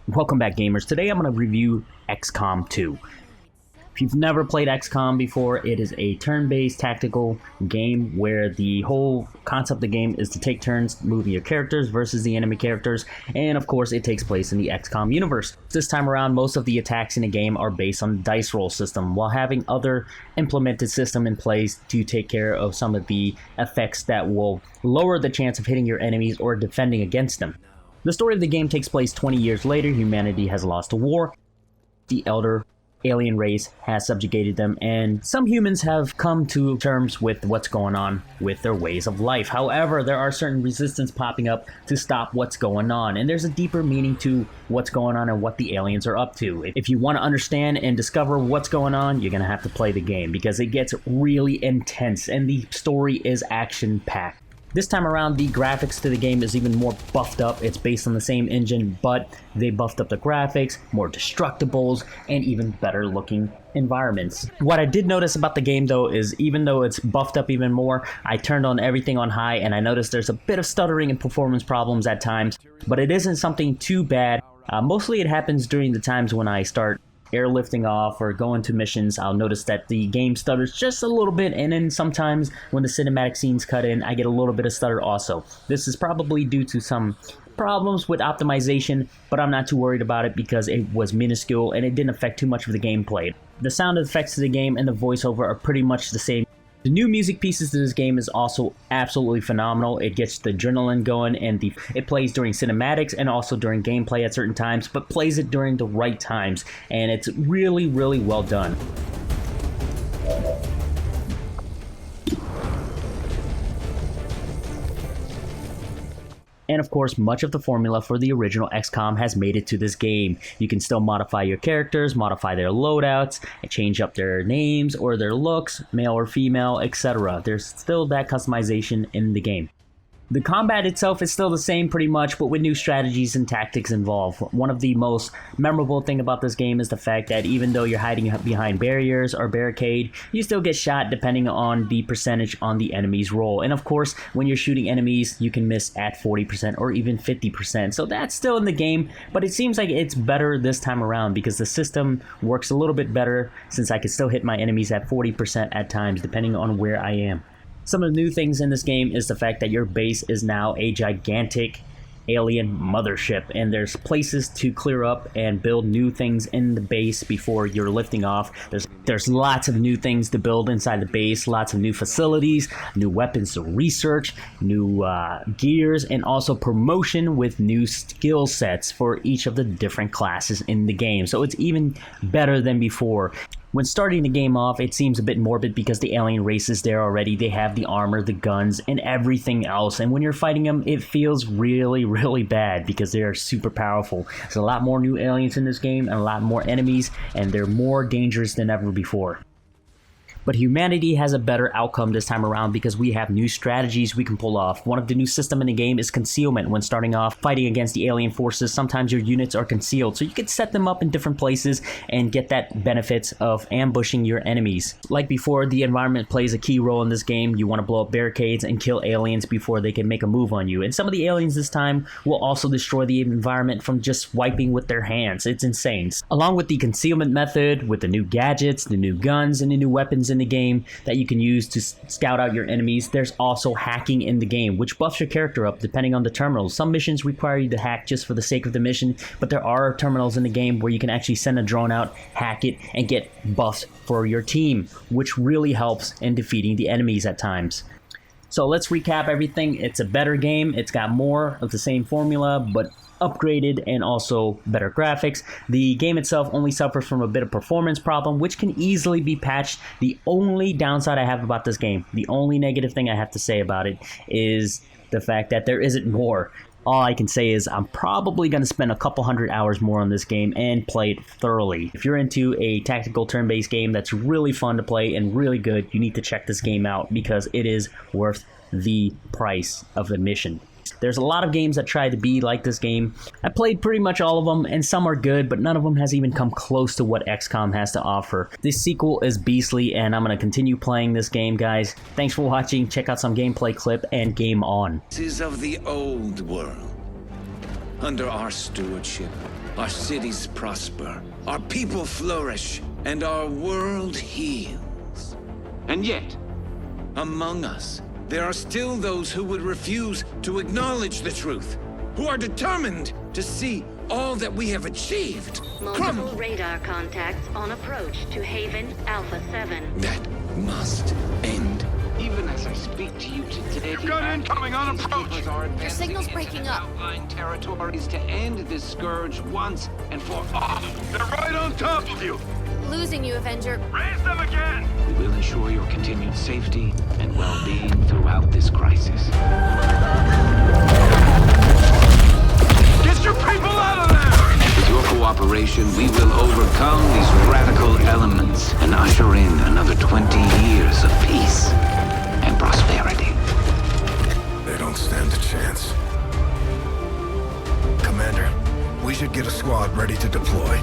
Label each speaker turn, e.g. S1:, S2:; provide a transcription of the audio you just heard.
S1: Welcome back, gamers. Today I'm going to review Xcom 2. If you've never played Xcom before, it is a turn-based tactical game where the whole concept of the game is to take turns moving your characters versus the enemy characters, and of course it takes place in the Xcom universe. This time around, most of the attacks in the game are based on the dice roll system, while having other implemented system in place to take care of some of the effects that will lower the chance of hitting your enemies or defending against them. The story of the game takes place 20 years later. Humanity has lost a war. The elder alien race has subjugated them, and some humans have come to terms with what's going on with their ways of life. However, there are certain resistance popping up to stop what's going on, and there's a deeper meaning to what's going on and what the aliens are up to. If you want to understand and discover what's going on, you're going to have to play the game because it gets really intense and the story is action-packed. This time around, the graphics to the game is even more buffed up. It's based on the same engine, but they buffed up the graphics, more destructibles, and even better looking environments. What I did notice about the game though is even though it's buffed up even more, I turned on everything on high and I noticed there's a bit of stuttering and performance problems at times, but it isn't something too bad. Mostly it happens during the times when I start airlifting off or going to missions. I'll notice that the game stutters just a little bit, and then sometimes when the cinematic scenes cut in, I get a little bit of stutter also. This is probably due to some problems with optimization, but I'm not too worried about it because it was minuscule and it didn't affect too much of the gameplay. The sound effects of the game and the voiceover are pretty much the same. The new music pieces to this game is also absolutely phenomenal. It gets the adrenaline going, and it plays during cinematics and also during gameplay at certain times, but plays it during the right times, and it's really, really well done. And of course, much of the formula for the original XCOM has made it to this game. You can still modify your characters, modify their loadouts, and change up their names or their looks, male or female, etc. There's still that customization in the game. The combat itself is still the same pretty much, but with new strategies and tactics involved. One of the most memorable thing about this game is the fact that even though you're hiding behind barriers or barricade, you still get shot depending on the percentage on the enemy's roll. And of course, when you're shooting enemies, you can miss at 40% or even 50%. So that's still in the game, but it seems like it's better this time around because the system works a little bit better since I can still hit my enemies at 40% at times depending on where I am. Some of the new things in this game is the fact that your base is now a gigantic alien mothership, and there's places to clear up and build new things in the base before you're lifting off. There's lots of new things to build inside the base, lots of new facilities, new weapons to research, new gears, and also promotion with new skill sets for each of the different classes in the game. So it's even better than before. When starting the game off, it seems a bit morbid because the alien race is there already. They have the armor, the guns, and everything else. And when you're fighting them, it feels really, really bad because they are super powerful. There's a lot more new aliens in this game and a lot more enemies, and they're more dangerous than ever before. But humanity has a better outcome this time around because we have new strategies we can pull off. One of the new systems in the game is concealment. When starting off fighting against the alien forces, sometimes your units are concealed, so you can set them up in different places and get that benefits of ambushing your enemies. Like before, the environment plays a key role in this game. You want to blow up barricades and kill aliens before they can make a move on you. And some of the aliens this time will also destroy the environment from just wiping with their hands. It's insane. Along with the concealment method, with the new gadgets, the new guns, and the new weapons in the game that you can use to scout out your enemies, there's also hacking in the game, which buffs your character up depending on the terminals. Some missions require you to hack just for the sake of the mission, but there are terminals in the game where you can actually send a drone out, hack it, and get buffs for your team, which really helps in defeating the enemies at times. So let's recap everything. It's a better game. It's got more of the same formula, but upgraded and also better graphics. The game itself only suffers from a bit of performance problem, which can easily be patched. The only downside I have about this game, the only negative thing I have to say about it, is the fact that there isn't more. All I can say is I'm probably going to spend a couple hundred hours more on this game and play it thoroughly. If you're into a tactical turn-based game that's really fun to play and really good, you need to check this game out because it is worth the price of admission. There's a lot of games that try to be like this game. I played pretty much all of them, and some are good, but none of them has even come close to what XCOM has to offer. This sequel is beastly, and I'm going to continue playing this game, guys. Thanks for watching. Check out some gameplay clip, and game on.
S2: This is of the old world. Under our stewardship, our cities prosper, our people flourish, and our world heals. And yet, among us, there are still those who would refuse to acknowledge the truth, who are determined to see all that we have achieved
S3: Multiple radar contacts on approach to Haven Alpha 7.
S2: That must end.
S4: Even as I speak to you today,
S5: You've got incoming on approach.
S4: Your
S6: signal's breaking up.
S4: Outlying territories to end this scourge once and for all.
S5: They're right on top of you.
S6: Losing you, Avenger.
S5: Raise them again.
S4: We will ensure your continued safety and well-being throughout this crisis.
S5: Get your people out of there!
S4: With your cooperation, we will overcome these radical elements and usher in another 20 years of peace and prosperity.
S7: They don't stand a chance. Commander, we should get a squad ready to deploy.